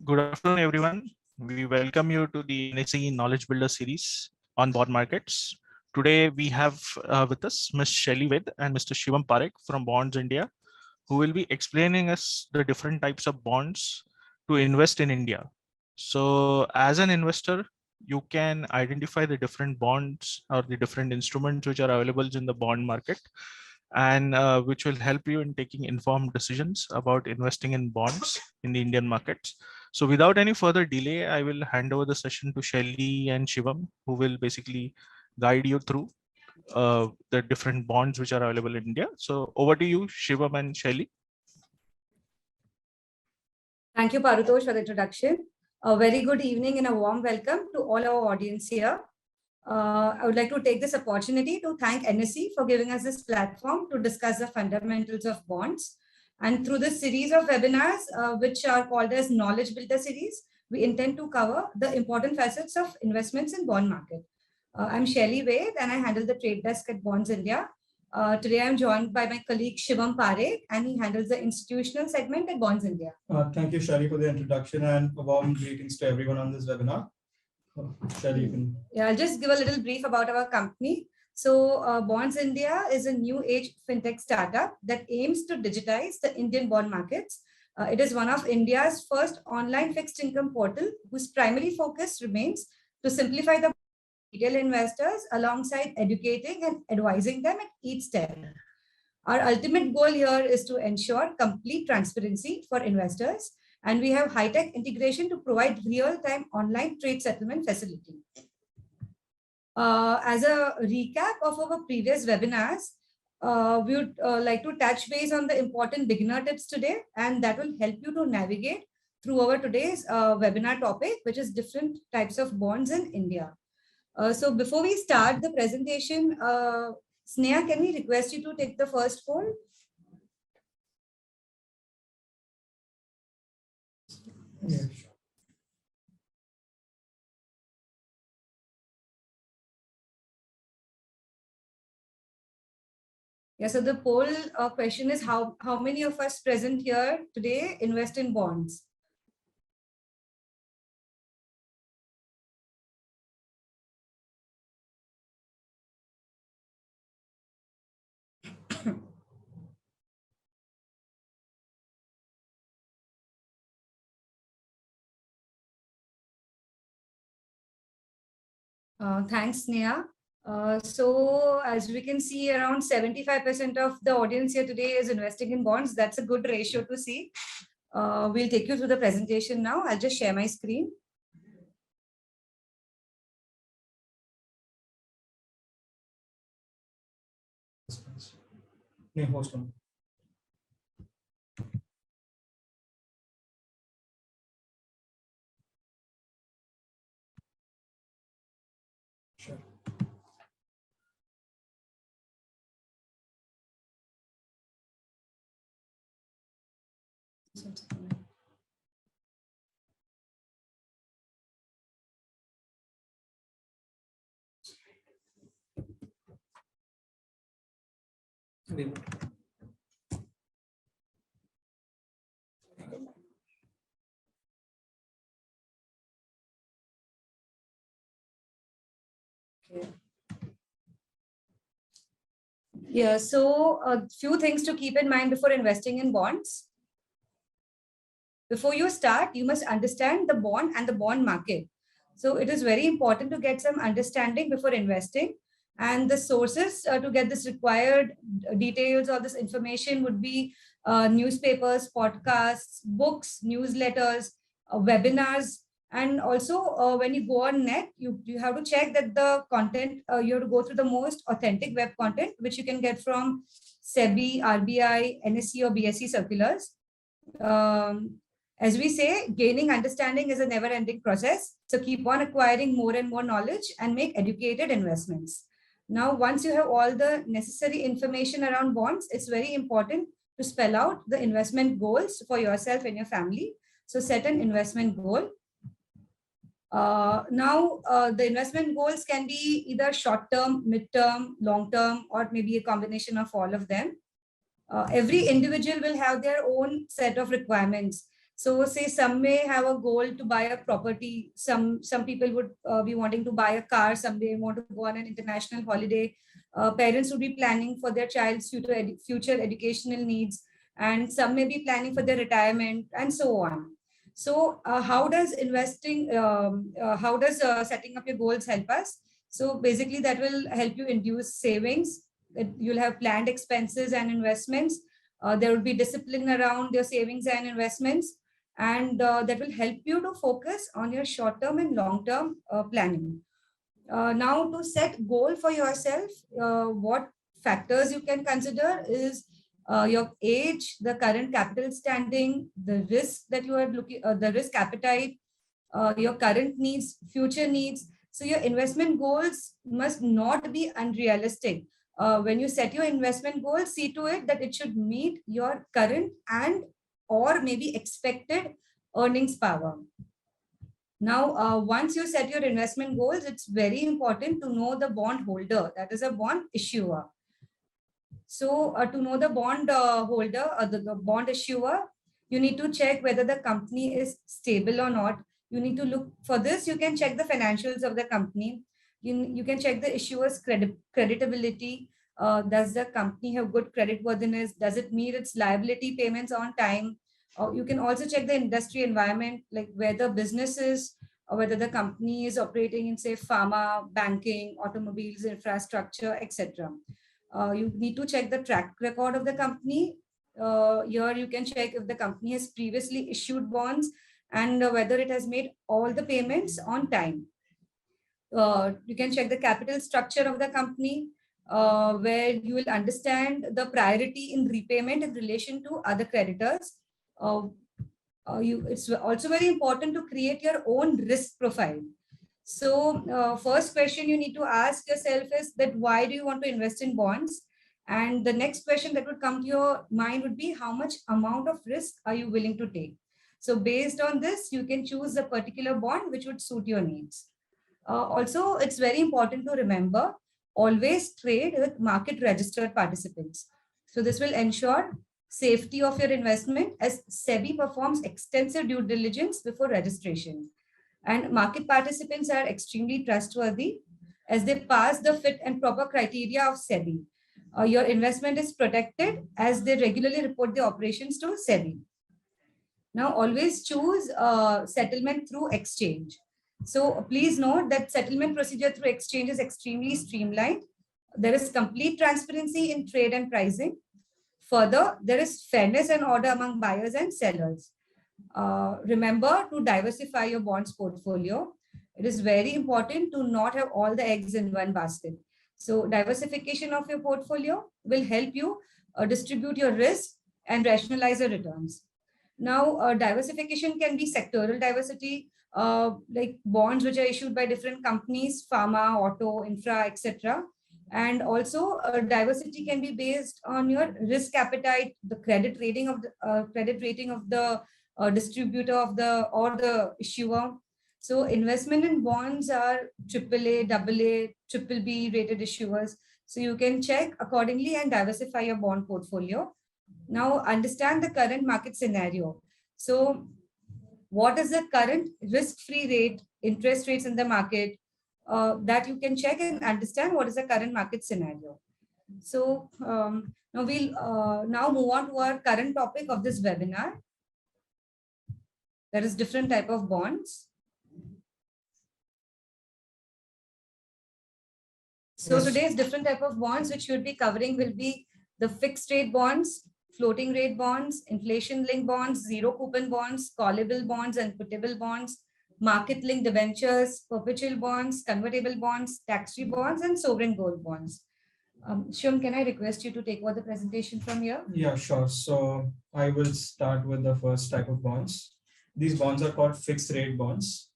Good afternoon, everyone. We welcome you to the NSE Knowledge Builder series on bond markets. Today, we have with us Ms. Shaili Ved and Mr. Shivam Parekh from Bonds India, who will be explaining us the different types of bonds to invest in India. So as an investor, you can identify the different bonds or the different instruments which are available in the bond market, and which will help you in taking informed decisions about investing in bonds in the Indian markets. So without any further delay, I will hand over the session to Shaili and Shivam, who will basically guide you through the different bonds which are available in India. So over to you, Shivam and Shaili. Thank you, Parutosh, for the introduction. A very good evening and a warm welcome to all our audience here. I would like to take this opportunity to thank NSE for giving us this platform to discuss the fundamentals of bonds. And through this series of webinars, which are called as Knowledge Builder series, we intend to cover the important facets of investments in bond market. I'm Shaili Ved and I handle the trade desk at Bonds India. Today I'm joined by my colleague Shivam Parekh, and he handles the institutional segment at Bonds India. Thank you, Shaili, for the introduction, and a warm greetings to everyone on this webinar. Shaili, you can... Yeah, I'll just give a little brief about our company. So Bonds India is a new age fintech startup that aims to digitize the Indian bond markets. It is one of India's first online fixed income portal whose primary focus remains to simplify the retail investors alongside educating and advising them at each step. Our ultimate goal here is to ensure complete transparency for investors, and we have high-tech integration to provide real-time online trade settlement facility. As a recap of our previous webinars, we would like to touch base on the important beginner tips today, and that will help you to navigate through our today's webinar topic, which is different types of bonds in India. So before we start the presentation, Sneha, can we request you to take the first poll? Yeah, sure. Yeah, so the poll question is how many of us present here today invest in bonds? Thanks, Sneha. So as we can see, around 75% of the audience here today is investing in bonds. That's a good ratio to see. We'll take you through the presentation now. I'll just share my screen. Host on. Sure. Okay. Yeah, so a few things to keep in mind before investing in bonds. Before you start, you must understand the bond and the bond market. So it is very important to get some understanding before investing. And the sources to get this required details or this information would be newspapers, podcasts, books, newsletters, webinars. And also when you go on net, you have to check that the content, you have to go through the most authentic web content, which you can get from SEBI, RBI, NSE or BSE circulars. As we say, gaining understanding is a never-ending process. So keep on acquiring more and more knowledge and make educated investments. Now, once you have all the necessary information around bonds, it's very important to spell out the investment goals for yourself and your family. So set an investment goal. The investment goals can be either short-term, mid-term, long-term, or maybe a combination of all of them. Every individual will have their own set of requirements. So say some may have a goal to buy a property. Some people would be wanting to buy a car. Some may want to go on an international holiday. Parents would be planning for their child's future educational needs, and some may be planning for their retirement and so on. So how does setting up your goals help us? So basically that will help you induce savings. You'll have planned expenses and investments. There will be discipline around your savings and investments, and that will help you to focus on your short-term and long-term planning. Now, to set goal for yourself, what factors you can consider is your age, the current capital standing, the risk that you are looking, the risk appetite, your current needs, future needs. So your investment goals must not be unrealistic. When you set your investment goals, see to it that it should meet your current and or maybe expected earnings power. Now, once you set your investment goals, it's very important to know the bond holder, that is a bond issuer. So to know the bond holder, the bond issuer, you need to check whether the company is stable or not. You need to look for this. You can check the financials of the company. You can check the issuer's creditability. Does the company have good creditworthiness? Does it meet its liability payments on time? You can also check the industry environment, like whether business is, or whether the company is operating in, say, pharma, banking, automobiles, infrastructure, etc. You need to check the track record of the company. Here you can check if the company has previously issued bonds and whether it has made all the payments on time. You can check the capital structure of the company, where you will understand the priority in repayment in relation to other creditors. It's also very important to create your own risk profile. So first question you need to ask yourself is that why do you want to invest in bonds? And the next question that would come to your mind would be how much amount of risk are you willing to take? So based on this, you can choose a particular bond which would suit your needs. Also, it's very important to remember, always trade with market registered participants. So this will ensure safety of your investment as SEBI performs extensive due diligence before registration. And market participants are extremely trustworthy as they pass the fit and proper criteria of SEBI. Your investment is protected as they regularly report the operations to SEBI. Now, always choose settlement through exchange. So please note that settlement procedure through exchange is extremely streamlined. There is complete transparency in trade and pricing. Further, there is fairness and order among buyers and sellers. Remember to diversify your bonds portfolio. It is very important to not have all the eggs in one basket. So diversification of your portfolio will help you distribute your risk and rationalize your returns. Now, diversification can be sectoral diversity, like bonds which are issued by different companies, pharma, auto, infra, etc. And also diversity can be based on your risk appetite, the credit rating of the distributor of the issuer. So investment in bonds are AAA, AA, BBB rated issuers. So you can check accordingly and diversify your bond portfolio. Now understand the current market scenario. So what is the current risk-free rate, interest rates in the market, that you can check and understand what is the current market scenario. So now we'll now move on to our current topic of this webinar. There is different type of bonds. So today's different type of bonds which we'll be covering will be the fixed rate bonds, floating rate bonds, inflation linked bonds, zero coupon bonds, callable bonds and puttable bonds, market linked debentures, perpetual bonds, convertible bonds, tax-free bonds, and sovereign gold bonds. Shivam, can I request you to take over the presentation from here? Yeah, sure. So I will start with the first type of bonds. These bonds are called fixed rate bonds.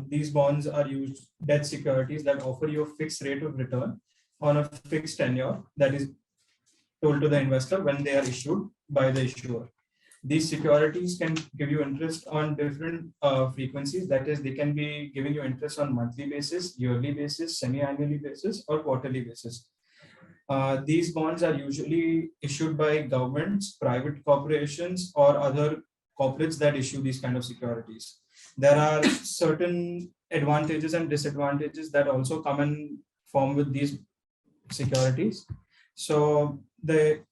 These bonds are used debt securities that offer you a fixed rate of return on a fixed tenure that is told to the investor when they are issued by the issuer. These securities can give you interest on different frequencies. That is, they can be giving you interest on monthly basis, yearly basis, semi-annually basis, or quarterly basis. These bonds are usually issued by governments, private corporations, or other corporates that issue these kind of securities. There are certain advantages and disadvantages that also come in form with these securities. So that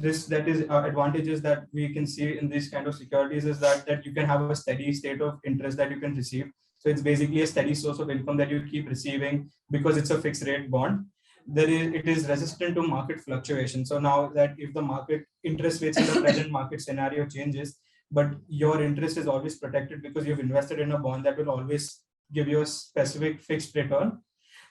is advantages that we can see in these kind of securities is that you can have a steady state of interest that you can receive. So it's basically a steady source of income that you keep receiving because it's a fixed rate bond. It is resistant to market fluctuation. So now that if the market interest rates in the present market scenario changes, but your interest is always protected because you've invested in a bond that will always give you a specific fixed return,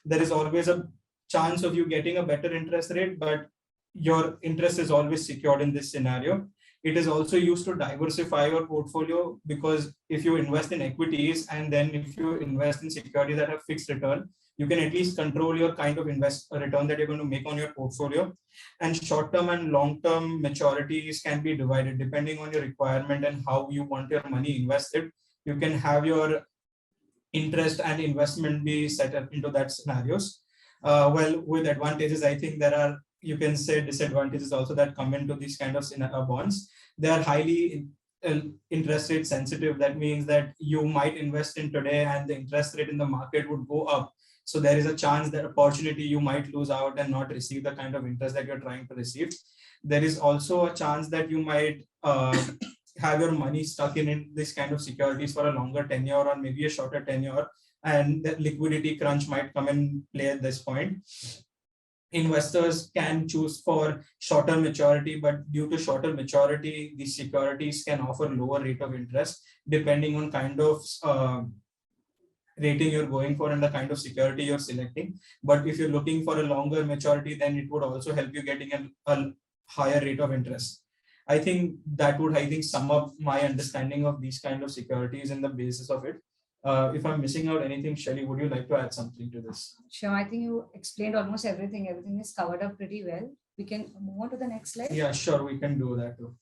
there is always a chance of you getting a better interest rate, but your interest is always secured in this scenario. It is also used to diversify your portfolio, because if you invest in equities and then if you invest in securities that have fixed return, you can at least control your kind of return that you're going to make on your portfolio. And short-term and long-term maturities can be divided depending on your requirement and how you want your money invested. You can have your interest and investment be set up into that scenarios. Well, with advantages, I think there are, you can say, disadvantages also that come into these kind of bonds. They are highly interest rate sensitive. That means that you might invest in today and the interest rate in the market would go up. So there is a chance that opportunity you might lose out and not receive the kind of interest that you're trying to receive. There is also a chance that you might have your money stuck in this kind of securities for a longer tenure or maybe a shorter tenure, and the liquidity crunch might come in play at this point. Investors can choose for shorter maturity, but due to shorter maturity, these securities can offer lower rate of interest depending on kind of rating you're going for and the kind of security you're selecting. But if you're looking for a longer maturity, then it would also help you getting a higher rate of interest. I think that would, sum up my understanding of these kind of securities and the basis of it. If I'm missing out anything, Shaili, would you like to add something to this? Sure, I think you explained almost everything. Everything is covered up pretty well. We can move on to the next slide. Yeah, sure, we can do that too.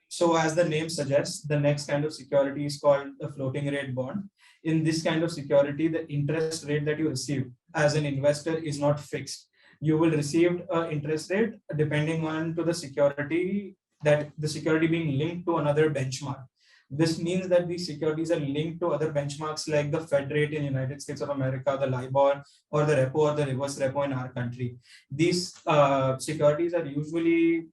So as the name suggests, the next kind of security is called a floating rate bond. In this kind of security, the interest rate that you receive as an investor is not fixed. You will receive an interest rate depending on to the security, that the security being linked to another benchmark. This means that these securities are linked to other benchmarks like the Fed rate in United States of America, the LIBOR, or the repo or the reverse repo in our country. These securities are usually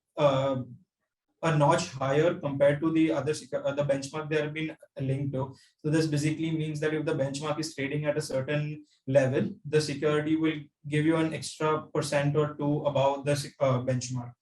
a notch higher compared to the other the benchmark they have been linked to. So this basically means that if the benchmark is trading at a certain level, the security will give you an extra % or two above the benchmark.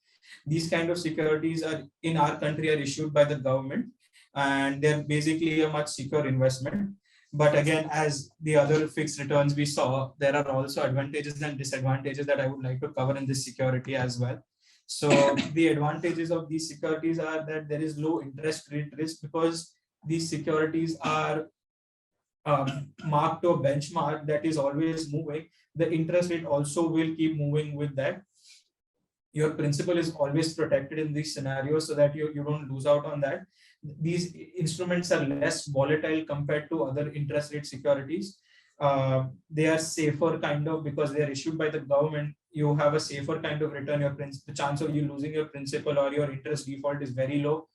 These kind of securities are in our country are issued by the government, and they're basically a much secure investment. But again, as the other fixed returns we saw, there are also advantages and disadvantages that I would like to cover in this security as well. So the advantages of these securities are that there is low interest rate risk because these securities are marked to a benchmark that is always moving. The interest rate also will keep moving with that. Your principal is always protected in these scenarios so that you don't lose out on that. These instruments are less volatile compared to other interest rate securities. They are safer kind of because they are issued by the government. You have a safer kind of return. The chance of you losing your principal or your interest default is very low.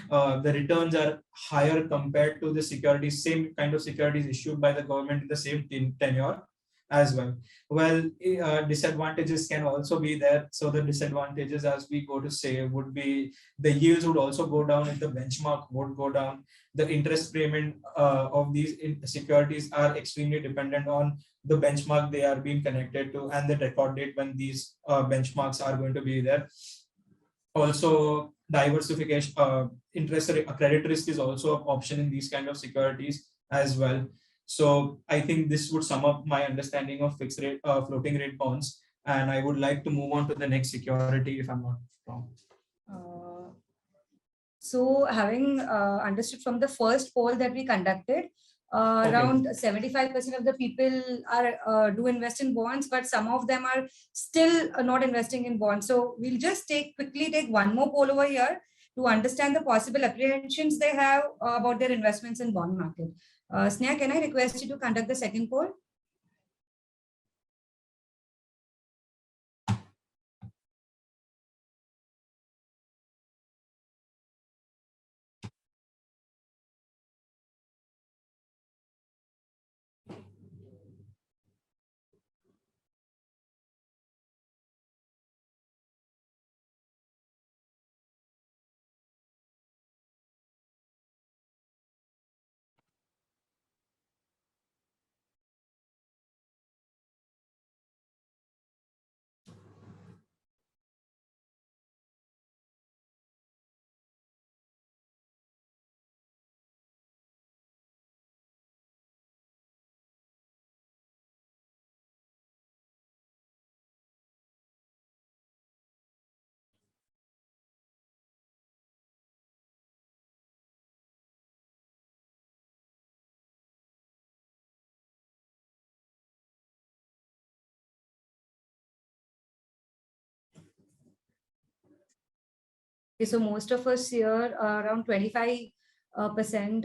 The returns are higher compared to the securities, same kind of securities issued by the government in the same tenure as well. Well, disadvantages can also be there. So the disadvantages, as we go to say, would be the yields would also go down if the benchmark would go down. The interest payment of these securities are extremely dependent on the benchmark they are being connected to and the record date when these benchmarks are going to be there. Also, diversification, interest credit risk is also an option in these kind of securities as well. So I think this would sum up my understanding of fixed rate, floating rate bonds. And I would like to move on to the next security if I'm not wrong. So having understood from the first poll that we conducted, around 75% of the people are do invest in bonds, but some of them are still not investing in bonds. So we'll just quickly take one more poll over here. to understand the possible apprehensions they have about their investments in bond market. Sneha, can I request you to conduct the second poll? Okay, so most of us here, around 25%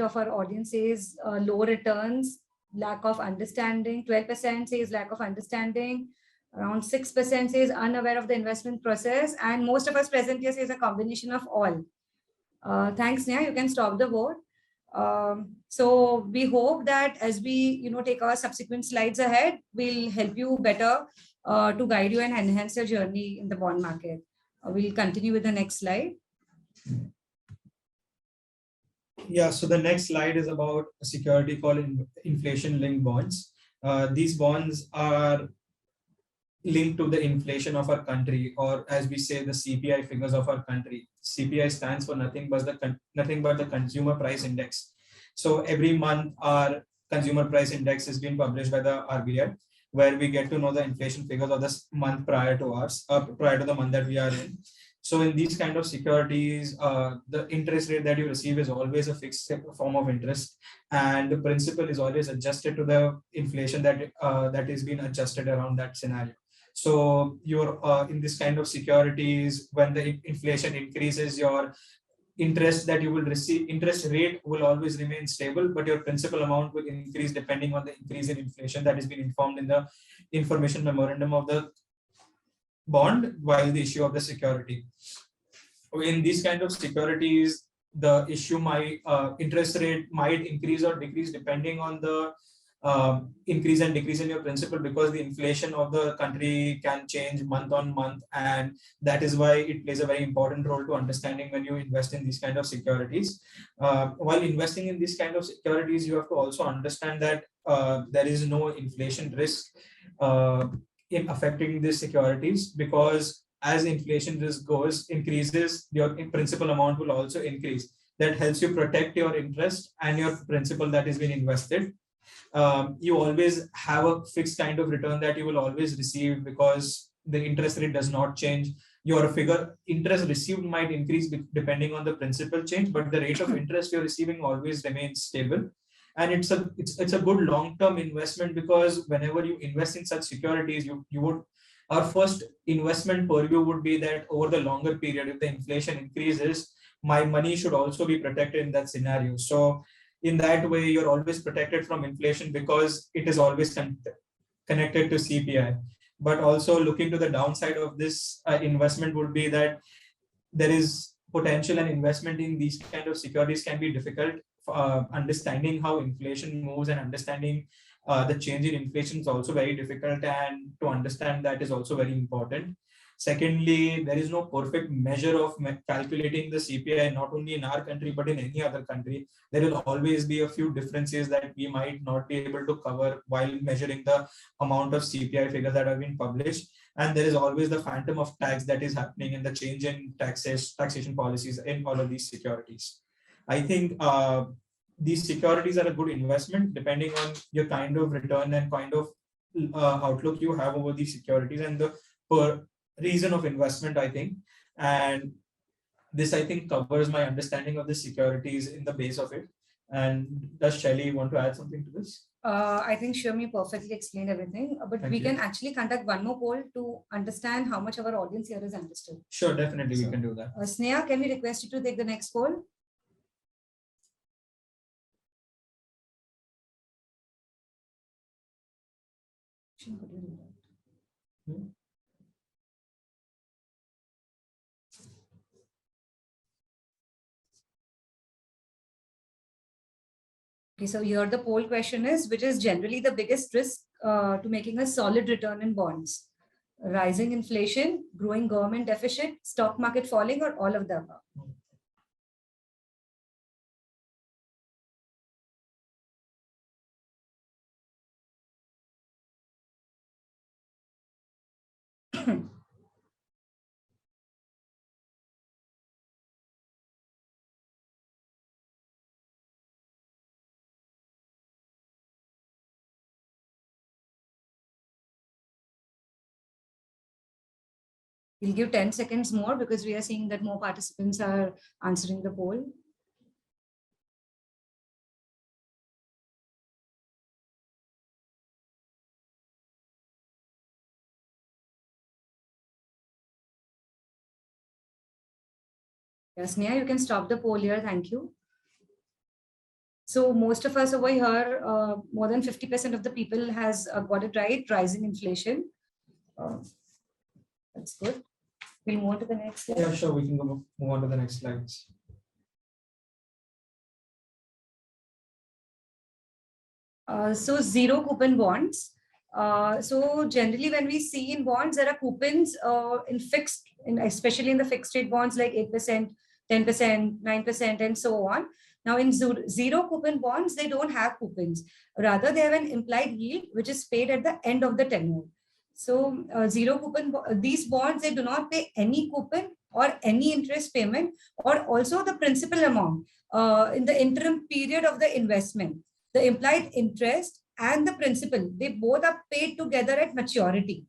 of our audience says low returns, lack of understanding. 12% says lack of understanding. Around 6% says unaware of the investment process. And most of us present here says a combination of all. Thanks, Neha. You can stop the vote. So we hope that as we take our subsequent slides ahead, we'll help you better to guide you and enhance your journey in the bond market. We'll continue with the next slide. Yeah, so the next slide is about a security called inflation-linked bonds. These bonds are linked to the inflation of our country, or as we say, the CPI figures of our country. CPI stands for nothing but the consumer price index. So every month, our consumer price index is being published by the RBI, where we get to know the inflation figures of the month prior to us, prior to the month that we are in. So in these kind of securities, the interest rate that you receive is always a fixed form of interest, and the principal is always adjusted to the inflation that is being adjusted around that scenario. So you're in this kind of securities, when the inflation increases, your interest that you will receive, interest rate will always remain stable, but your principal amount will increase depending on the increase in inflation that has been informed in the information memorandum of the bond while the issue of the security. In these kind of securities, the issue interest rate might increase or decrease depending on the increase and decrease in your principal, because the inflation of the country can change month on month, and that is why it plays a very important role to understanding when you invest in these kind of securities. While investing in these kind of securities, you have to also understand that there is no inflation risk in affecting these securities, because as inflation risk increases, your principal amount will also increase. That helps you protect your interest and your principal that is being invested. You always have a fixed kind of return that you will always receive, because the interest rate does not change. Your interest received might increase depending on the principal change, but the rate of interest you're receiving always remains stable. And it's a good long-term investment, because whenever you invest in such securities, our first investment purview would be that over the longer period, if the inflation increases, my money should also be protected in that scenario. So in that way, you're always protected from inflation, because it is always connected to CPI. But also looking to the downside of this investment would be that there is potential, and investment in these kind of securities can be difficult. Understanding how inflation moves and understanding the change in inflation is also very difficult, and to understand that is also very important. Secondly, there is no perfect measure of calculating the CPI, not only in our country, but in any other country. There will always be a few differences that we might not be able to cover while measuring the amount of CPI figures that have been published. And there is always the phantom of tax that is happening in the change in taxation policies in all of these securities. I think these securities are a good investment depending on your kind of return and kind of outlook you have over these securities and the reason of investment, I think. And this, I think, covers my understanding of the securities in the base of it. And does Shaili want to add something to this? I think Shirmi perfectly explained everything, but Thank we you. can actually conduct one more poll to understand how much our audience here is understood. Sure, definitely we can do that. Sneha, can we request you to take the next poll? Okay, so here the poll question is, which is generally the biggest risk to making a solid return in bonds? Rising inflation, growing government deficit, stock market falling, or all of the above? We'll give 10 seconds more because we are seeing that more participants are answering the poll. Yes, Neha, you can stop the poll here. Thank you. So most of us over here, more than 50% of the people has got it right, rising inflation. That's good. We'll move on to the next slide. Yeah, sure, we can move on to the next slides. So zero coupon bonds. So generally when we see in bonds, there are coupons especially in the fixed rate bonds like 8%, 10%, 9%, and so on. Now in zero coupon bonds, they don't have coupons. Rather, they have an implied yield, which is paid at the end of the tenure. So zero coupon, these bonds, they do not pay any coupon or any interest payment, or also the principal amount in the interim period of the investment. The implied interest and the principal, they both are paid together at maturity.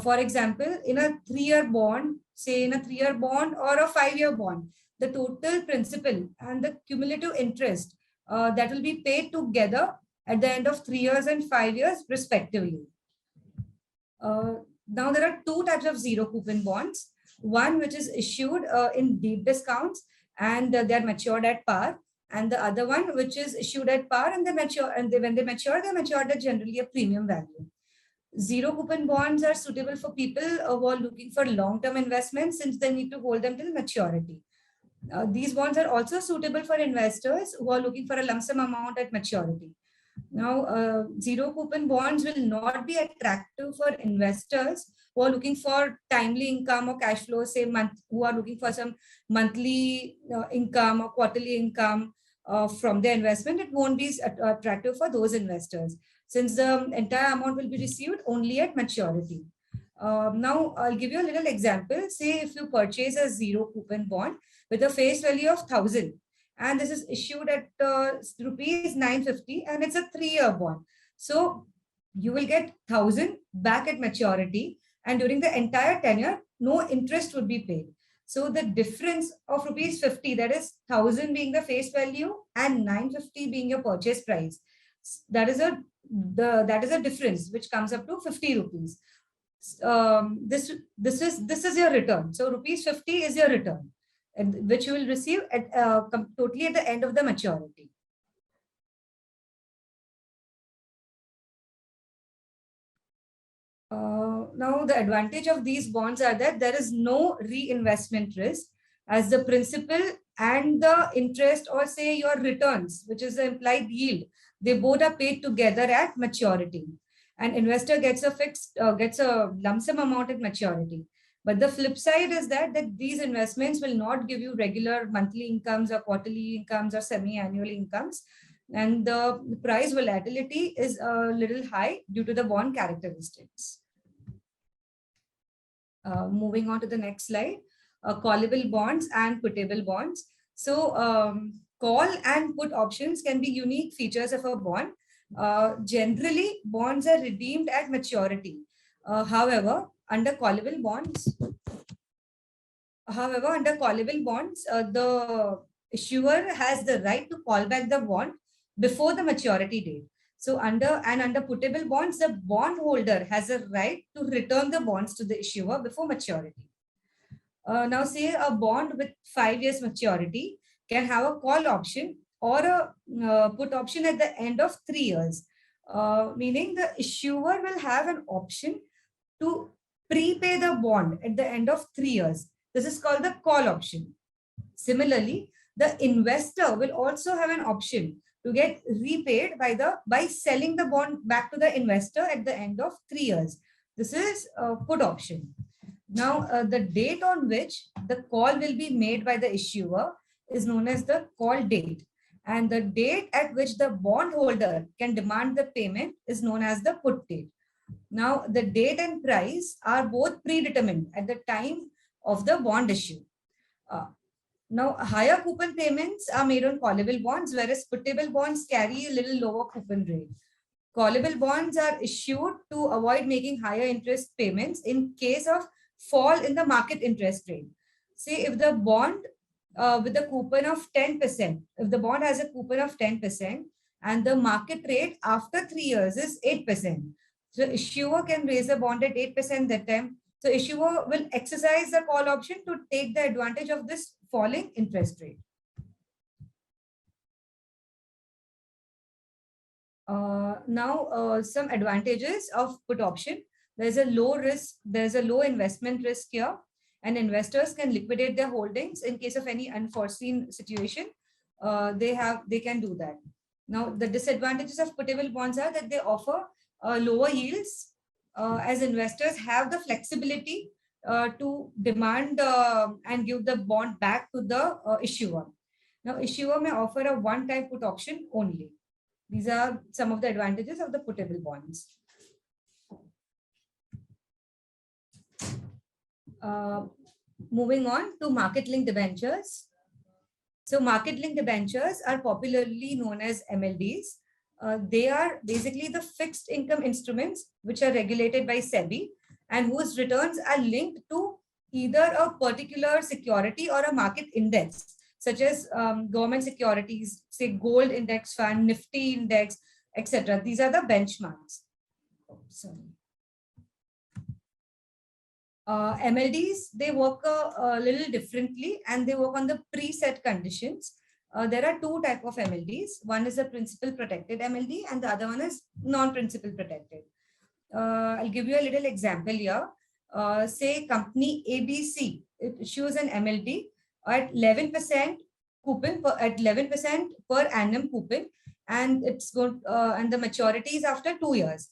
For example, in a 3-year bond, say in a 3-year bond or a 5-year bond, the total principal and the cumulative interest that will be paid together at the end of 3 years and 5 years respectively. Now there are two types of zero coupon bonds. One which is issued in deep discounts and they are matured at par, and the other one which is issued at par and they mature, and when they mature, they mature at generally a premium value. Zero coupon bonds are suitable for people who are looking for long-term investments since they need to hold them till maturity. These bonds are also suitable for investors who are looking for a lump sum amount at maturity. Now, zero coupon bonds will not be attractive for investors who are looking for timely income or cash flow, say who are looking for some monthly income or quarterly income from their investment. It won't be attractive for those investors since the entire amount will be received only at maturity. Now, I'll give you a little example. Say if you purchase a zero coupon bond with a face value of 1,000, and this is issued at rupees 950, and it's a 3-year bond. So you will get 1,000 back at maturity, and during the entire tenure, no interest would be paid. So the difference of rupees 50, that is 1,000 being the face value and 950 being your purchase price, that is a difference which comes up to 50 rupees. This is your return. So rupees 50 is your return, and which you will receive at totally at the end of the maturity. Now, the advantage of these bonds are that there is no reinvestment risk, as the principal and the interest, or say your returns, which is the implied yield, they both are paid together at maturity. An investor gets a lump sum amount at maturity. But the flip side is that these investments will not give you regular monthly incomes or quarterly incomes or semi-annual incomes. And the price volatility is a little high due to the bond characteristics. Moving on to the next slide, callable bonds and puttable bonds. So call and put options can be unique features of a bond. Generally, bonds are redeemed at maturity. However, under callable bonds, the issuer has the right to call back the bond before the maturity date. So under puttable bonds, the bondholder has a right to return the bonds to the issuer before maturity. Now, say a bond with 5 years maturity can have a call option or a put option at the end of 3 years, meaning the issuer will have an option to prepay the bond at the end of 3 years. This is called the call option. Similarly, the investor will also have an option to get repaid by selling the bond back to the investor at the end of 3 years. This is a put option. Now, the date on which the call will be made by the issuer is known as the call date. And the date at which the bondholder can demand the payment is known as the put date. Now, the date and price are both predetermined at the time of the bond issue. Now, higher coupon payments are made on callable bonds, whereas puttable bonds carry a little lower coupon rate. Callable bonds are issued to avoid making higher interest payments in case of fall in the market interest rate. Say if the bond with a coupon of 10%, if the bond has a coupon of 10% and the market rate after 3 years is 8%. So issuer can raise a bond at 8% that time. So issuer will exercise the call option to take the advantage of this falling interest rate. Now, some advantages of put option. There's a low risk, there's a low investment risk here, and investors can liquidate their holdings in case of any unforeseen situation. They can do that. Now, the disadvantages of puttable bonds are that they offer lower yields, as investors have the flexibility to demand and give the bond back to the issuer. Now, issuer may offer a one-time put option only. These are some of the advantages of the puttable bonds. Moving on to market-linked debentures. So market-linked debentures are popularly known as MLDs. They are basically the fixed income instruments which are regulated by SEBI and whose returns are linked to either a particular security or a market index, such as government securities, say gold index fund, Nifty index, etc. These are the benchmarks. MLDs, they work a little differently and they work on the preset conditions. There are two types of MLDs. One is a principal protected MLD and the other one is non-principal protected. I'll give you a little example here. Say company ABC, it issues an MLD at 11% coupon at 11% per annum coupon, and it's good and the maturity is after 2 years.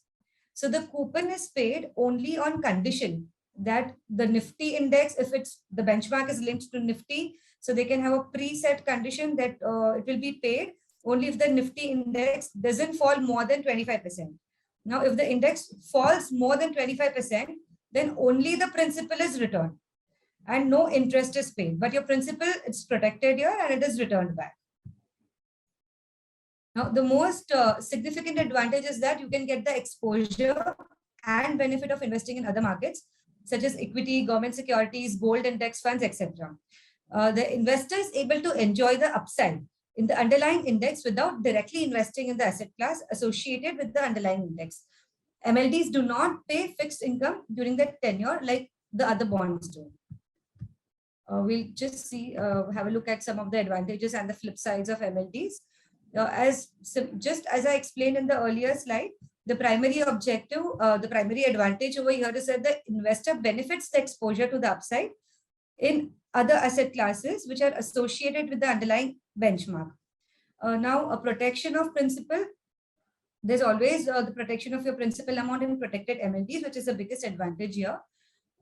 So the coupon is paid only on condition that the Nifty index, if it's the benchmark is linked to Nifty, so they can have a preset condition that it will be paid only if the Nifty index doesn't fall more than 25%. Now, if the index falls more than 25%, then only the principal is returned and no interest is paid. But your principal, it's protected here and it is returned back. Now, the most significant advantage is that you can get the exposure and benefit of investing in other markets, such as equity, government securities, gold index funds, etc. The investor is able to enjoy the upside in the underlying index without directly investing in the asset class associated with the underlying index. MLDs do not pay fixed income during the tenure like the other bonds do. We'll just have a look at some of the advantages and the flip sides of MLDs. Just as I explained in the earlier slide, the primary objective, the primary advantage over here is that the investor benefits the exposure to the upside in other asset classes which are associated with the underlying benchmark. Now, a protection of principal. There's always the protection of your principal amount in protected MLDs, which is the biggest advantage here.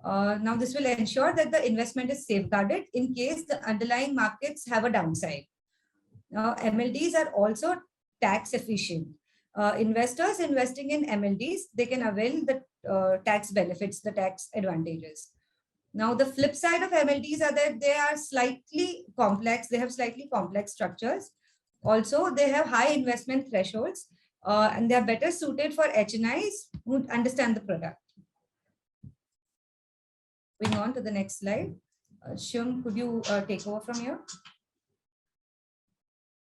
Now, this will ensure that the investment is safeguarded in case the underlying markets have a downside. Now, MLDs are also tax efficient. Investors investing in MLDs, they can avail the tax benefits, the tax advantages. Now, the flip side of MLDs are that they are slightly complex. They have slightly complex structures. Also, they have high investment thresholds and they are better suited for HNIs who understand the product. Moving on to the next slide. Shivam, could you take over from here?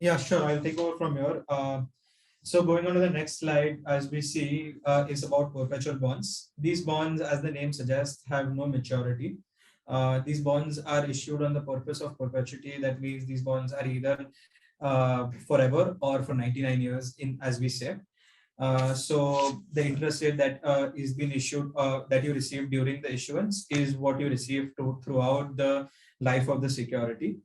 Yeah, sure. I'll take over from here. So going on to the next slide, as we see, is about perpetual bonds. These bonds, as the name suggests, have no maturity. These bonds are issued on the purpose of perpetuity. That means these bonds are either forever or for 99 years, in as we say. So the interest rate that is being issued, that you receive during the issuance, is what you receive throughout the life of the security.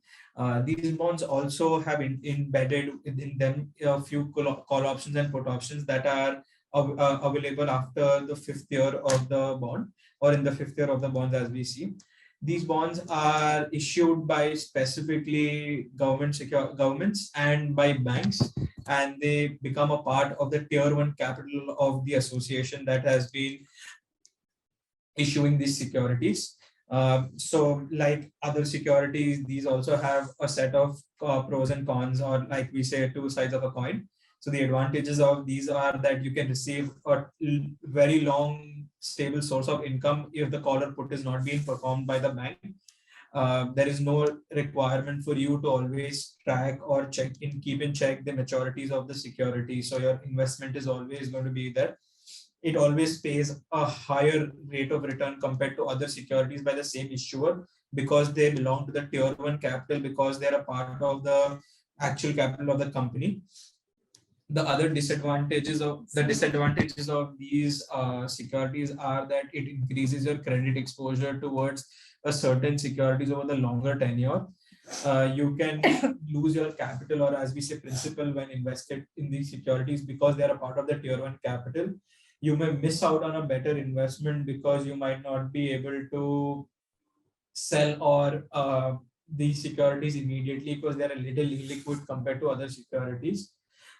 These bonds also have embedded in them a few call options and put options that are available after the fifth year of the bond, or in the fifth year of the bonds, as we see. These bonds are issued by specifically governments and by banks, and they become a part of the tier one capital of the association that has been issuing these securities. So like other securities, these also have a set of pros and cons, or like we say, two sides of a coin. So the advantages of these are that you can receive a very long stable source of income if the call or put is not being performed by the bank. There is no requirement for you to always track or keep in check the maturities of the security. So your investment is always going to be there. It always pays a higher rate of return compared to other securities by the same issuer, because they belong to the tier one capital, because they're a part of the actual capital of the company. The disadvantages of these securities are that it increases your credit exposure towards a certain securities over the longer tenure. You can lose your capital, or as we say, principal, when invested in these securities, because they are a part of the tier one capital. You may miss out on a better investment because you might not be able to sell or these securities immediately, because they're a little illiquid compared to other securities.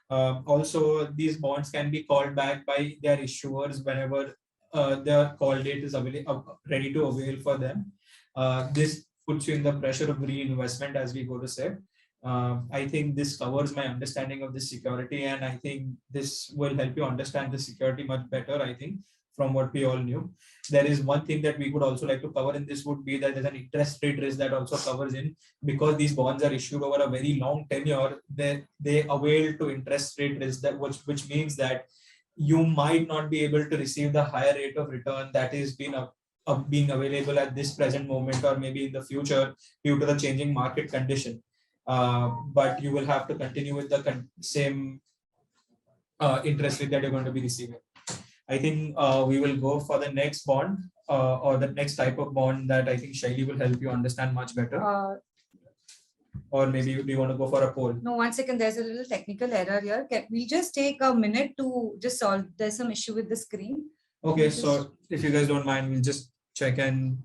Also, these bonds can be called back by their issuers whenever their call date is ready to avail for them. This puts you in the pressure of reinvestment, as we go to say. I think this covers my understanding of this security, and I think this will help you understand the security much better, I think, from what we all knew. There is one thing that we would also like to cover, and this would be that there's an interest rate risk that also covers in, because these bonds are issued over a very long tenure. They avail to interest rate risk, that which means that you might not be able to receive the higher rate of return that is being available at this present moment, or maybe in the future, due to the changing market condition. But you will have to continue with the same interest rate that you're going to be receiving. I think we will go for the next bond, or the next type of bond that I think Shaili will help you understand much better. Or maybe do you want to go for a poll? No, 1 second. There's a little technical error here. We'll just take a minute to just solve. There's some issue with the screen. Okay, so if you guys don't mind, we'll just check and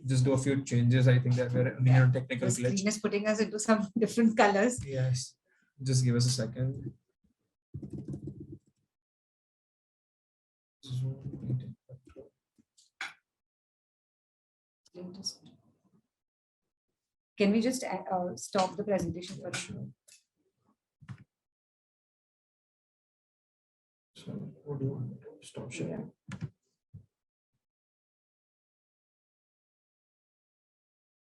just do a few changes. I think that we're in a technical the glitch. Screen is putting us into some different colors. Yes, just give us a second. Can we just stop the presentation for sure. So what do you want to stop sharing?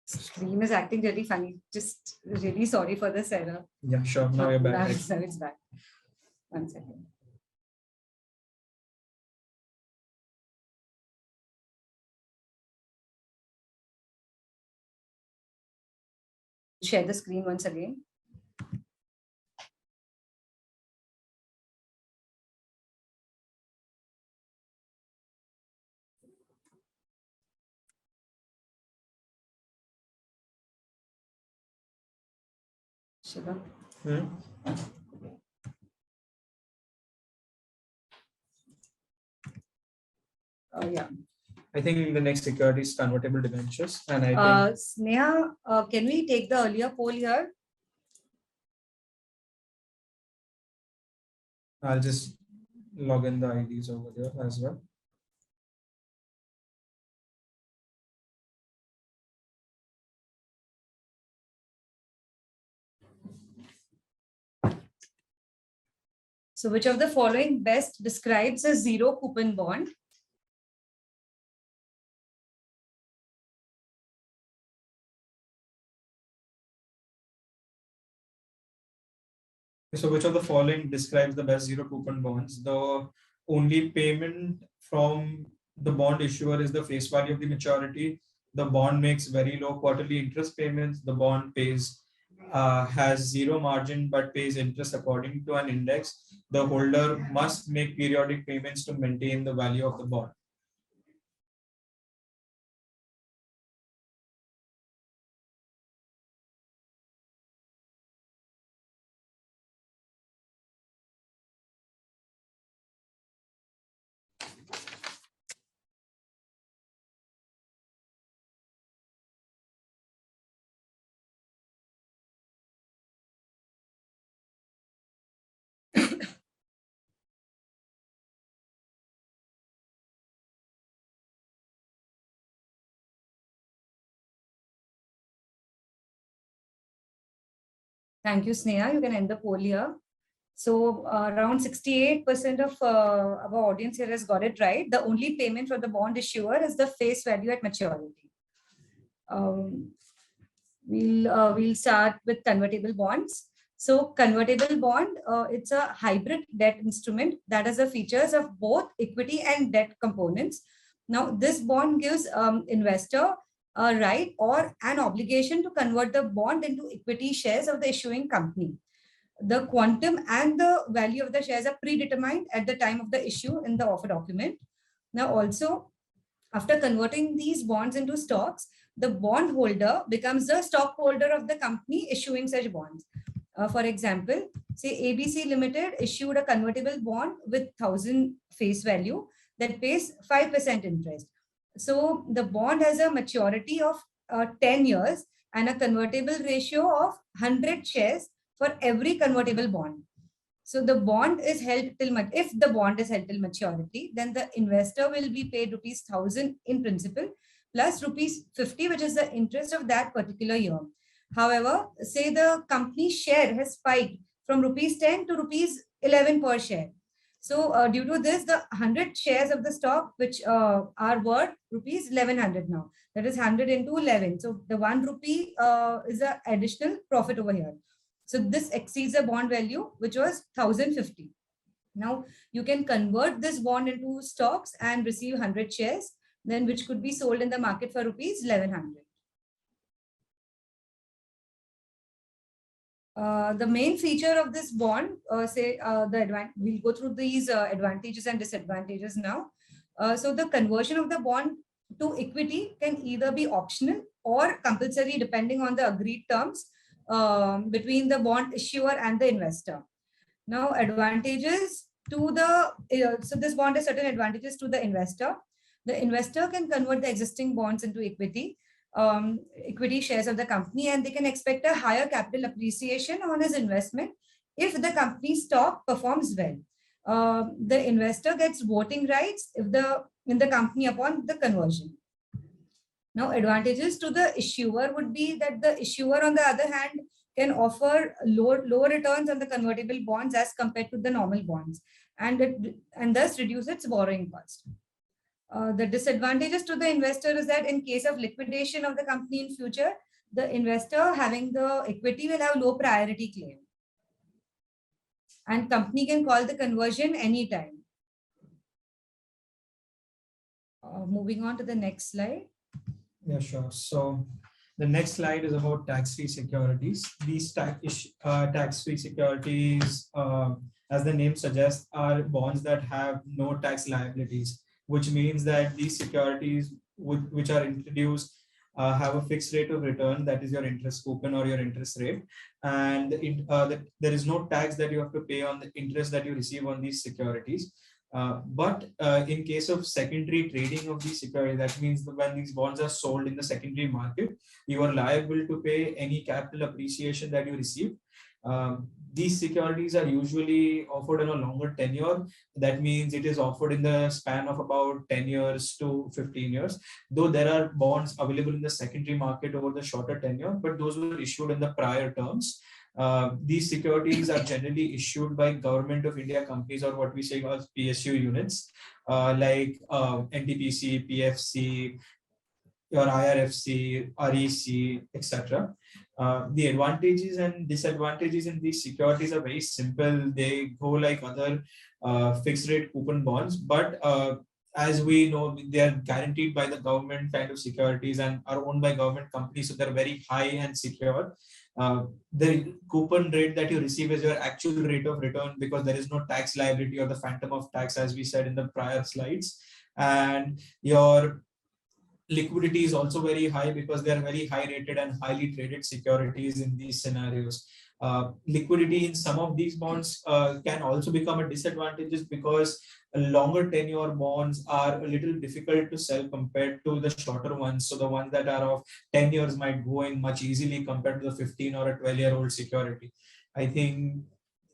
Screen is acting really funny. Just really sorry for this error. Yeah, sure. Now you're back. Now it's back. 1 second. Share the screen once again. Shivam. Yeah. I think the next security is convertible debentures, and I think Sneha, can we take the earlier poll here? I'll just log in the IDs over there as well. So which of the following best describes a zero coupon bond? So which of the following describes the best zero coupon bonds? The only payment from the bond issuer is the face value of the maturity. The bond makes very low quarterly interest payments. The bond has zero margin but pays interest according to an index. The holder must make periodic payments to maintain the value of the bond. Thank you, Sneha. You can end the poll here. So around 68% of our audience here has got it right. The only payment for the bond issuer is the face value at maturity. We'll start with convertible bonds. So convertible bond, it's a hybrid debt instrument that has the features of both equity and debt components. Now, this bond gives investor a right or an obligation to convert the bond into equity shares of the issuing company. The quantum and the value of the shares are predetermined at the time of the issue in the offer document. Now, also, after converting these bonds into stocks, the bondholder becomes the stockholder of the company issuing such bonds. For example, say ABC Limited issued a convertible bond with 1,000 face value that pays 5% interest. So the bond has a maturity of 10 years and a convertible ratio of 100 shares for every convertible bond. So the bond is held till if the bond is held till maturity, then the investor will be paid rupees 1,000 in principal plus rupees 50, which is the interest of that particular year. However, say the company share has spiked from rupees 10 to rupees 11 per share. So due to this, the 100 shares of the stock, which are worth rupees 1100 now, that is 100 into 11. So the 1 rupee is an additional profit over here. So this exceeds the bond value, which was 1,050. Now you can convert this bond into stocks and receive 100 shares, then which could be sold in the market for rupees 1100. The main feature of this bond, we'll go through these advantages and disadvantages now. So the conversion of the bond to equity can either be optional or compulsory depending on the agreed terms between the bond issuer and the investor. Now, advantages to the, so this bond has certain advantages to the investor. The investor can convert the existing bonds into equity shares of the company, and they can expect a higher capital appreciation on his investment if the company's stock performs well. The investor gets voting rights in the company upon the conversion. Now, advantages to the issuer would be that the issuer, on the other hand, can offer lower returns on the convertible bonds as compared to the normal bonds, and thus reduce its borrowing cost. The disadvantages to the investor is that in case of liquidation of the company in future, the investor having the equity will have low priority claim, and company can call the conversion anytime. Moving on to the next slide. Yeah, sure. So the next slide is about tax-free securities. These tax-free securities, as the name suggests, are bonds that have no tax liabilities, which means that these securities which are introduced have a fixed rate of return, that is your interest coupon or your interest rate, and there is no tax that you have to pay on the interest that you receive on these securities. But in case of secondary trading of these securities, that means that when these bonds are sold in the secondary market, you are liable to pay any capital appreciation that you receive. These securities are usually offered on a longer tenure. That means it is offered in the span of about 10 years to 15 years. Though there are bonds available in the secondary market over the shorter tenure, but those were issued in the prior terms. These securities are generally issued by Government of India companies, or what we say as PSU units, like NTPC, PFC, your IRFC, REC, etc. The advantages and disadvantages in these securities are very simple. They go like other fixed rate coupon bonds, but as we know, they are guaranteed by the government kind of securities and are owned by government companies, so they're very high and secure. The coupon rate that you receive is your actual rate of return, because there is no tax liability or the phantom of tax, as we said in the prior slides. And your liquidity is also very high, because they are very high rated and highly traded securities in these scenarios. Liquidity in some of these bonds can also become a disadvantage, because longer tenure bonds are a little difficult to sell compared to the shorter ones. So the ones that are of 10 years might go in much easily compared to the 15 or a 12-year-old security. I think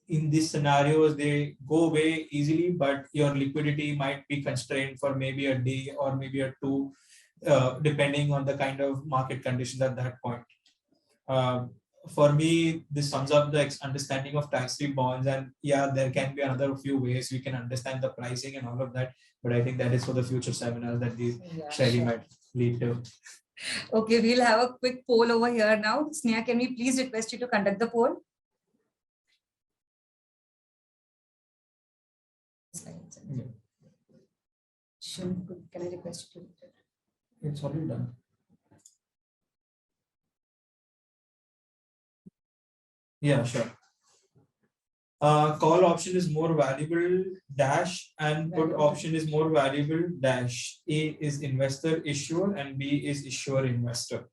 in these scenarios, they go away easily, but your liquidity might be constrained for maybe a day or maybe a two, depending on the kind of market conditions at that point. For me, this sums up the understanding of tax-free bonds. And yeah, there can be another few ways we can understand the pricing and all of that. But I think that is for the future seminars that these Shaili might lead to. Okay, we'll have a quick poll over here now. Sneha, can we please request you to conduct the poll? Yeah. Can I request you to? It's already done. Yeah, sure. Call option is more valuable dash, and put option is more valuable dash. A is investor issuer and B is issuer investor.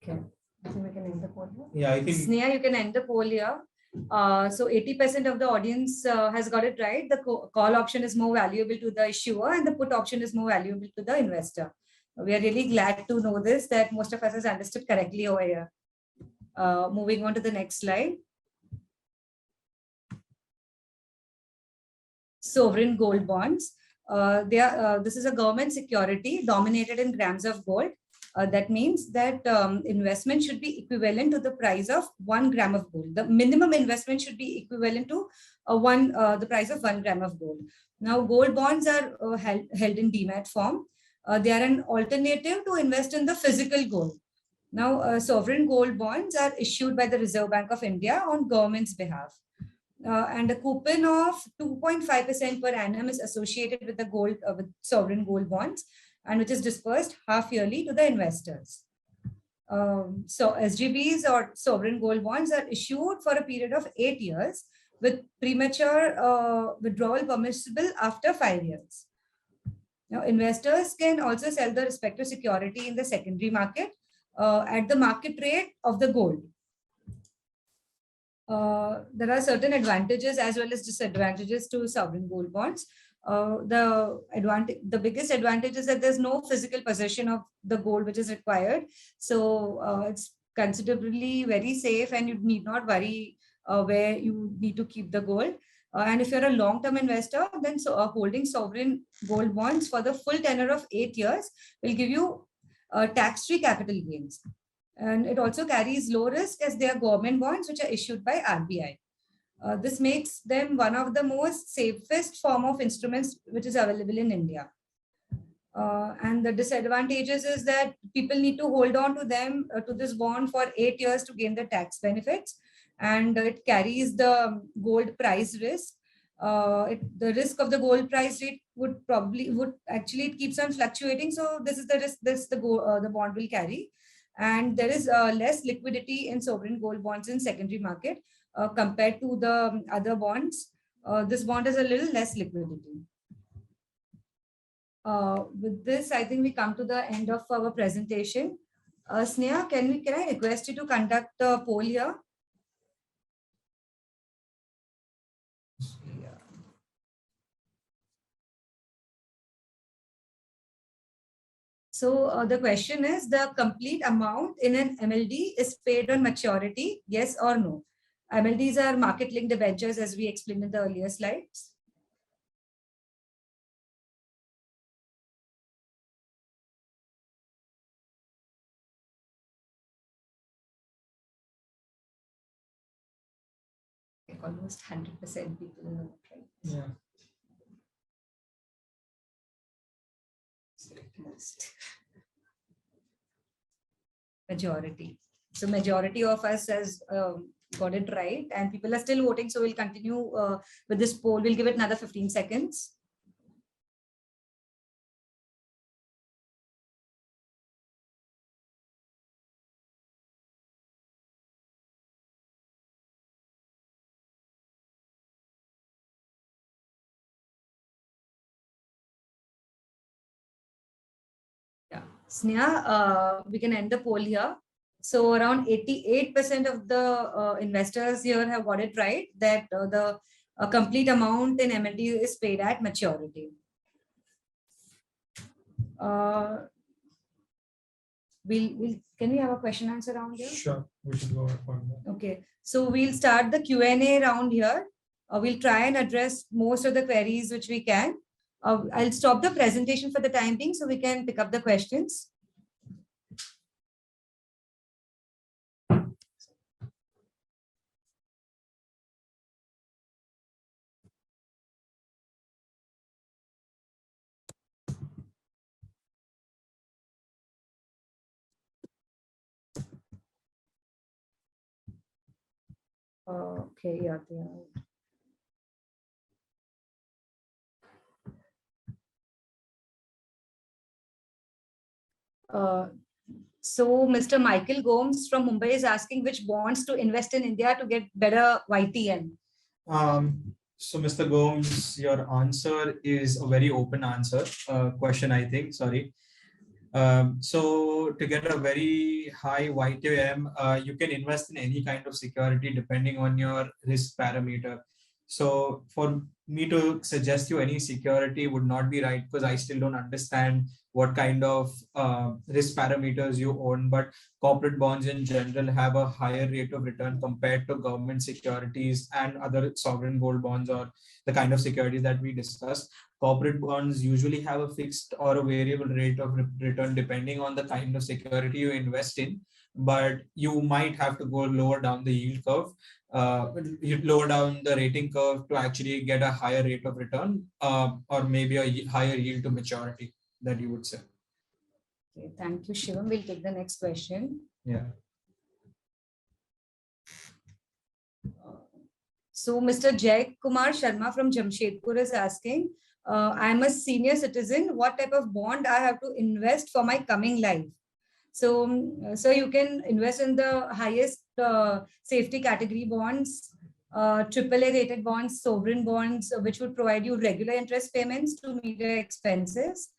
Okay, I think we can end the poll here. Yeah, I think Sneha, you can end the poll here. So 80% of the audience has got it right. The call option is more valuable to the issuer and the put option is more valuable to the investor. We are really glad to know this, that most of us has understood correctly over here. Moving on to the next slide. Sovereign gold bonds. This is a government security dominated in grams of gold. That means that investment should be equivalent to the price of 1 gram of gold. The minimum investment should be equivalent to the price of 1 gram of gold. Now, gold bonds are held in demat form. They are an alternative to invest in the physical gold. Now, sovereign gold bonds are issued by the Reserve Bank of India on government's behalf. And a coupon of 2.5% per annum is associated with the gold with sovereign gold bonds, and which is dispersed half yearly to the investors. So SGBs or sovereign gold bonds are issued for a period of 8 years with premature withdrawal permissible after 5 years. Now, investors can also sell the respective security in the secondary market at the market rate of the gold. There are certain advantages as well as disadvantages to sovereign gold bonds. The biggest advantage is that there's no physical possession of the gold which is required. So it's considerably very safe and you need not worry where you need to keep the gold. And if you're a long-term investor, then holding sovereign gold bonds for the full tenure of 8 years will give you tax-free capital gains. And it also carries low risk as they are government bonds which are issued by RBI. This makes them one of the most safest form of instruments which is available in India. And the disadvantages is that people need to hold on to them, to this bond for 8 years to gain the tax benefits. And it carries the gold price risk. The risk of the gold price rate would actually, it keeps on fluctuating. So this is the risk the bond will carry. And there is less liquidity in sovereign gold bonds in secondary market compared to the other bonds. This bond has a little less liquidity. With this, I think we come to the end of our presentation. Sneha, can I request you to conduct a poll here? Yeah. So the question is, the complete amount in an MLD is paid on maturity, yes or no? MLDs are market linked debentures, as we explained in the earlier slides. Almost 100% people know, right? Yeah. Majority. So majority of us has got it right, and people are still voting. So we'll continue with this poll. We'll give it another 15 seconds. Yeah, Sneha, we can end the poll here. So around 88% of the investors here have got it right, that the complete amount in MLD is paid at maturity. Can we have a question answer round here? Sure, we should go for that. Okay, so we'll start the Q&A round here. We'll try and address most of the queries which we can. I'll stop the presentation for the time being so we can pick up the questions. Okay, yeah, so Mr. Michael Gomes from Mumbai is asking which bonds to invest in India to get better YTN. So Mr. Gomes, your answer is a very open answer question, I think. Sorry. So to get a very high YTM, you can invest in any kind of security depending on your risk parameter. So for me to suggest you any security would not be right, because I still don't understand what kind of risk parameters you own. But corporate bonds in general have a higher rate of return compared to government securities and other sovereign gold bonds, or the kind of securities that we discussed. Corporate bonds usually have a fixed or a variable rate of return depending on the kind of security you invest in, but you might have to go lower down the yield curve, you lower down the rating curve to actually get a higher rate of return, or maybe a higher yield to maturity, that you would say. Okay, thank you, Shivam. We'll take the next question. Yeah. So Mr. Jay Kumar Sharma from Jamshedpur is asking, I'm a senior citizen. What type of bond I have to invest for my coming life? So you can invest in the highest safety category bonds, AAA rated bonds, sovereign bonds, which would provide you regular interest payments to meet your expenses.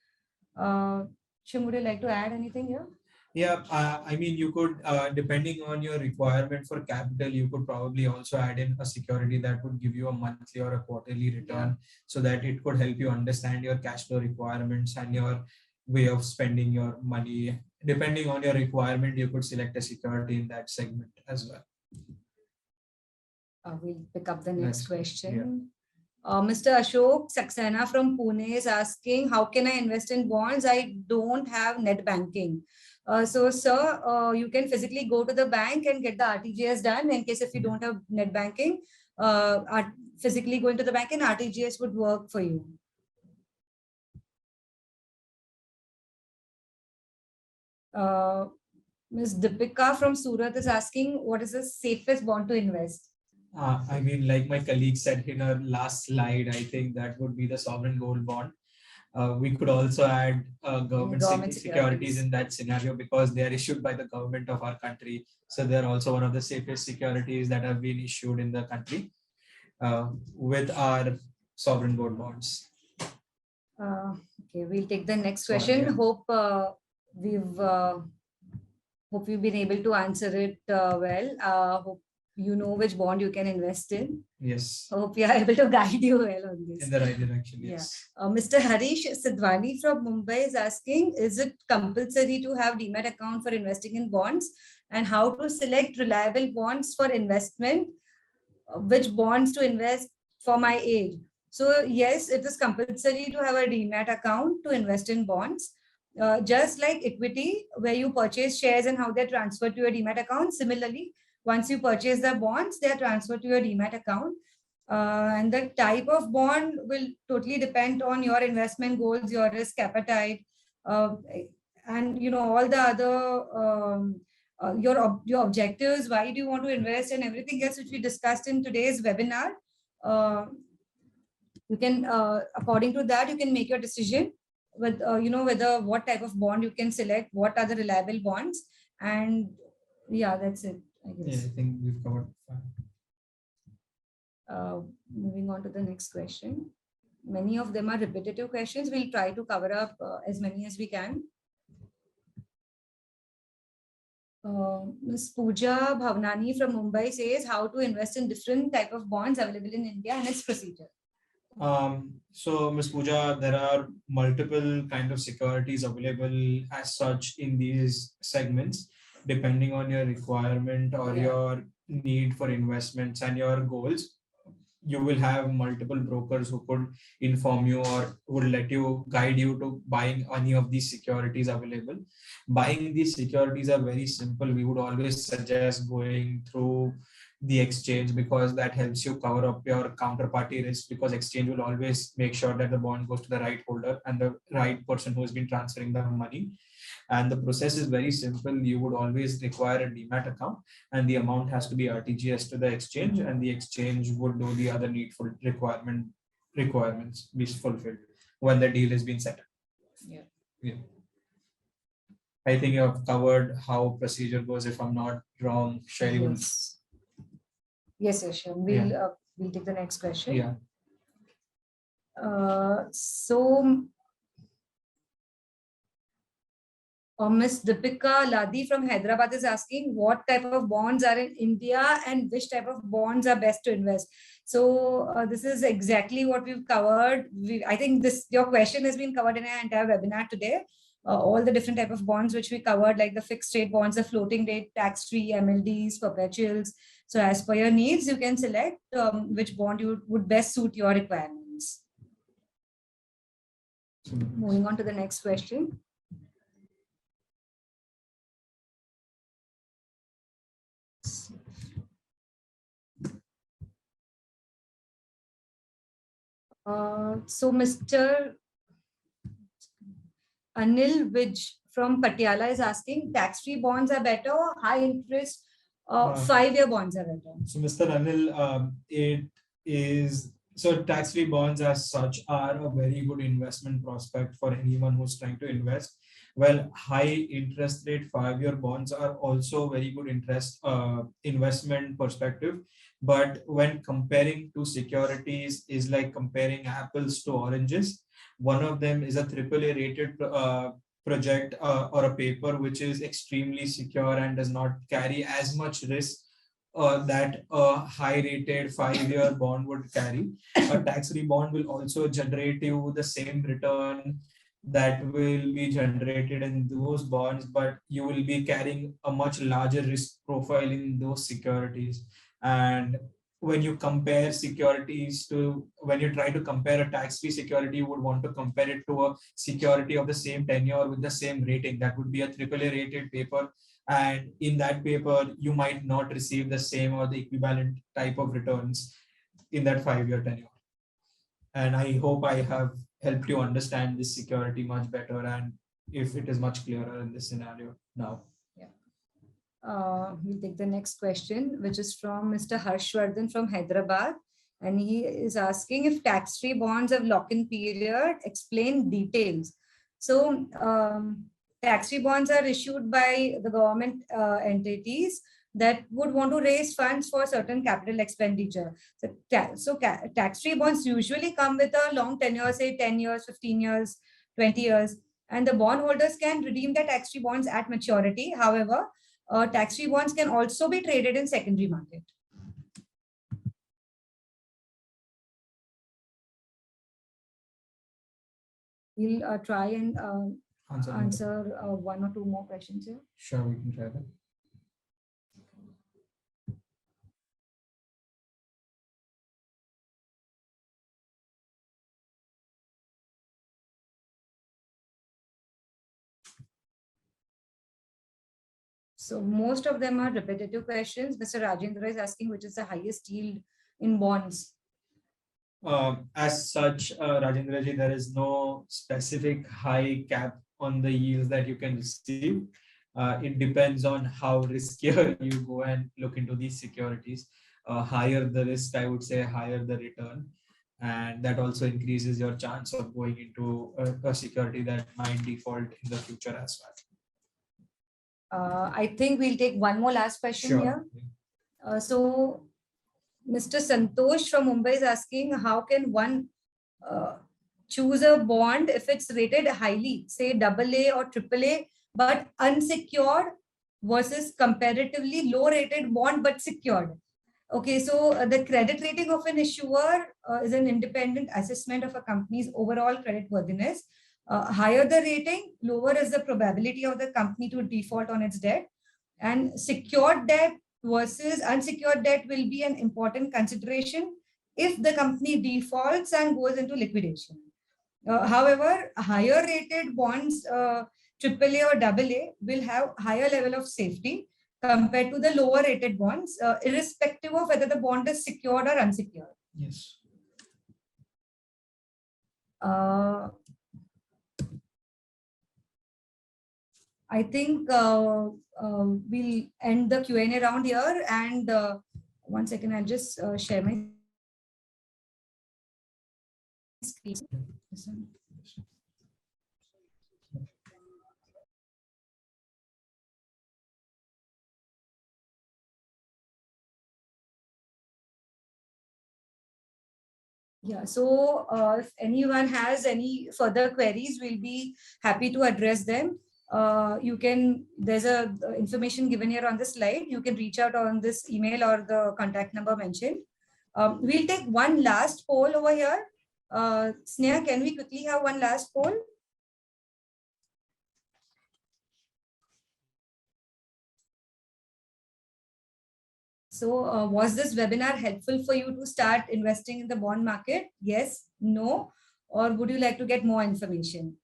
Shim, would you like to add anything here? Yeah, I mean, you could, depending on your requirement for capital, you could probably also add in a security that would give you a monthly or a quarterly return, so that it could help you understand your cash flow requirements and your way of spending your money. Depending on your requirement, you could select a security in that segment as well. We'll pick up the next question. Yeah. Mr. Ashok Saxena from Pune is asking, how can I invest in bonds? I don't have net banking. So, sir, you can physically go to the bank and get the RTGS done. In case if you don't have net banking, physically going to the bank and RTGS would work for you. Ms. Deepika from Surat is asking, what is the safest bond to invest? I mean, like my colleague said in her last slide, I think that would be the sovereign gold bond. We could also add government securities in that scenario, because they are issued by the government of our country. So they're also one of the safest securities that have been issued in the country with our sovereign gold bonds. Okay, we'll take the next question. Yeah. Hope we've been able to answer it well. you know which bond you can invest in. Yes. Hope we are able to guide you well on this. In the right direction, yes. Mr. Harish Sidwani from Mumbai is asking, is it compulsory to have demat account for investing in bonds? And how to select reliable bonds for investment? Which bonds to invest for my age? So yes, it is compulsory to have a demat account to invest in bonds. Just like equity, where you purchase shares and how they're transferred to your demat account. Similarly, once you purchase the bonds, they are transferred to your demat account. And the type of bond will totally depend on your investment goals, your risk appetite, and all the other your objectives. Why do you want to invest, and everything else which we discussed in today's webinar. You can, according to that, you can make your decision with whether what type of bond you can select, what are the reliable bonds, and that's it, I guess. Yeah, I think we've covered. Moving on to the next question. Many of them are repetitive questions. We'll try to cover up as many as we can. Ms. Pooja Bhavnani from Mumbai says how to invest in different type of bonds available in India and its procedure. So Ms. Pooja, there are multiple kind of securities available as such in these segments, depending on your requirement or your need for investments and your goals. You will have multiple brokers who could inform you or would let you guide you to buying any of these securities available. Buying these securities are very simple. We would always suggest going through the exchange because that helps you cover up your counterparty risk, because exchange will always make sure that the bond goes to the right holder and the right person who has been transferring the money. And the process is very simple. You would always require a demat account, and the amount has to be RTGS to the exchange, and the exchange would do the other needful requirements be fulfilled when the deal has been set. Yeah. I think you have covered how procedure goes. If I'm not wrong, Shaili. Yes, sure. We'll take the next question. Yeah. Ms. Deepika Ladi from Hyderabad is asking what type of bonds are in India and which type of bonds are best to invest. So this is exactly what we've covered. I think your question has been covered in our entire webinar today. All the different type of bonds which we covered, like the fixed rate bonds, the floating rate, tax-free, MLDs, perpetuals. So as per your needs, you can select which bond you would best suit your requirements. Moving on to the next question. So Mr. Anil Wij from Patiala is asking, tax-free bonds are better or high interest 5-year bonds are better? So Mr. Anil, so tax-free bonds as such are a very good investment prospect for anyone who's trying to invest. Well, high interest rate 5-year bonds are also very good investment perspective. But when comparing two securities is like comparing apples to oranges. One of them is a AAA rated project or a paper which is extremely secure and does not carry as much risk that a high rated 5-year bond would carry. A tax-free bond will also generate you the same return that will be generated in those bonds, but you will be carrying a much larger risk profile in those securities. And when you compare securities when you try to compare a tax-free security, you would want to compare it to a security of the same tenure with the same rating. That would be a AAA rated paper. And in that paper, you might not receive the same or the equivalent type of returns in that 5-year tenure. And I hope I have helped you understand this security much better, and if it is much clearer in this scenario now. We'll take the next question, which is from Mr. Harshvardhan from Hyderabad. And he is asking if tax-free bonds have lock-in period, explain details. So tax-free bonds are issued by the government entities that would want to raise funds for certain capital expenditure. So tax-free bonds usually come with a long tenure, say 10 years, 15 years, 20 years. And the bondholders can redeem their tax-free bonds at maturity. However, tax-free bonds can also be traded in secondary market. We'll try and Answer one or two more questions here. Sure, we can try that. So most of them are repetitive questions. Mr. Rajendra is asking which is the highest yield in bonds. As such, Rajendra ji, there is no specific high cap on the yields that you can receive. It depends on how riskier you go and look into these securities. Higher the risk, I would say, higher the return. And that also increases your chance of going into a security that might default in the future as well. I think we'll take one more last question Sure. here. So Mr. Santosh from Mumbai is asking, how can one choose a bond if it's rated highly, say AA or AAA, but unsecured versus comparatively low rated bond but secured? Okay, so the credit rating of an issuer is an independent assessment of a company's overall credit worthiness. Higher the rating, lower is the probability of the company to default on its debt. And secured debt versus unsecured debt will be an important consideration if the company defaults and goes into liquidation. However, higher rated bonds, AAA or AA, will have higher level of safety compared to the lower rated bonds, irrespective of whether the bond is secured or unsecured. Yes. I think we'll end the Q&A round here. And 1 second, I'll just share my screen. Yeah, so if anyone has any further queries, we'll be happy to address them. There's a information given here on the slide. You can reach out on this email or the contact number mentioned. We'll take one last poll over here. Sneha, can we quickly have one last poll? So was this webinar helpful for you to start investing in the bond market? Yes, no, or would you like to get more information?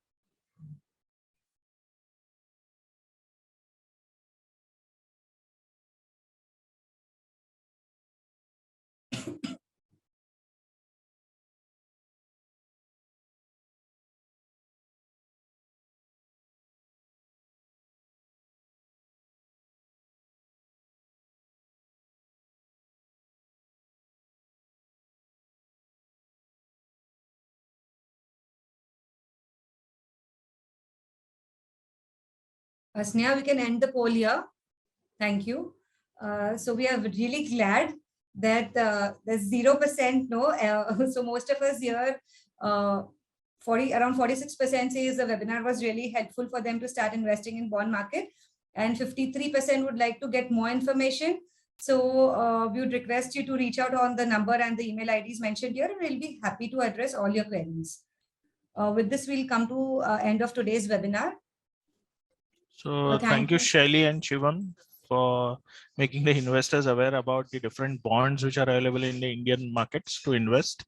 Sneha, we can end the poll here. Thank you. So we are really glad that there's 0% no. So most of us here, around 46% says the webinar was really helpful for them to start investing in bond market, and 53% would like to get more information. So we would request you to reach out on the number and the email IDs mentioned here, and we'll be happy to address all your queries. With this, we'll come to end of today's webinar. So thank you, Shaili and Shivam, for making the investors aware about the different bonds which are available in the Indian markets to invest,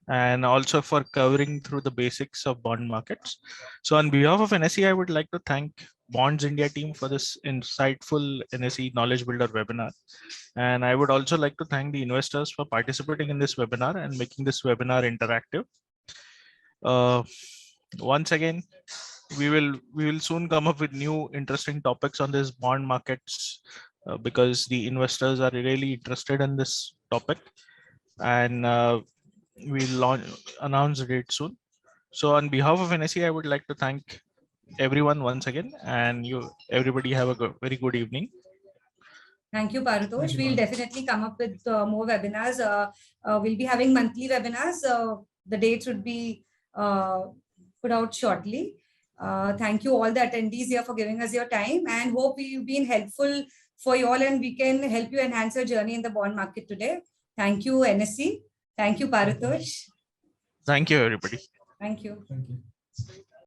and also for covering through the basics of bond markets. So on behalf of NSE, I would like to thank Bonds India team for this insightful NSE Knowledge Builder webinar. And I would also like to thank the investors for participating in this webinar and making this webinar interactive. Once again, we will soon come up with new interesting topics on this bond markets because the investors are really interested in this topic, and we'll announce the date soon. So on behalf of NSE, I would like to thank everyone once again, and everybody have a very good evening. Thank you, Paratosh. We'll definitely come up with more webinars. We'll be having monthly webinars. The dates would be put out shortly. Thank you all the attendees here for giving us your time, and hope we've been helpful for you all and we can help you enhance your journey in the bond market today. Thank you, NSE. Thank you, Paratosh. Thank you, everybody. Thank you. Thank you.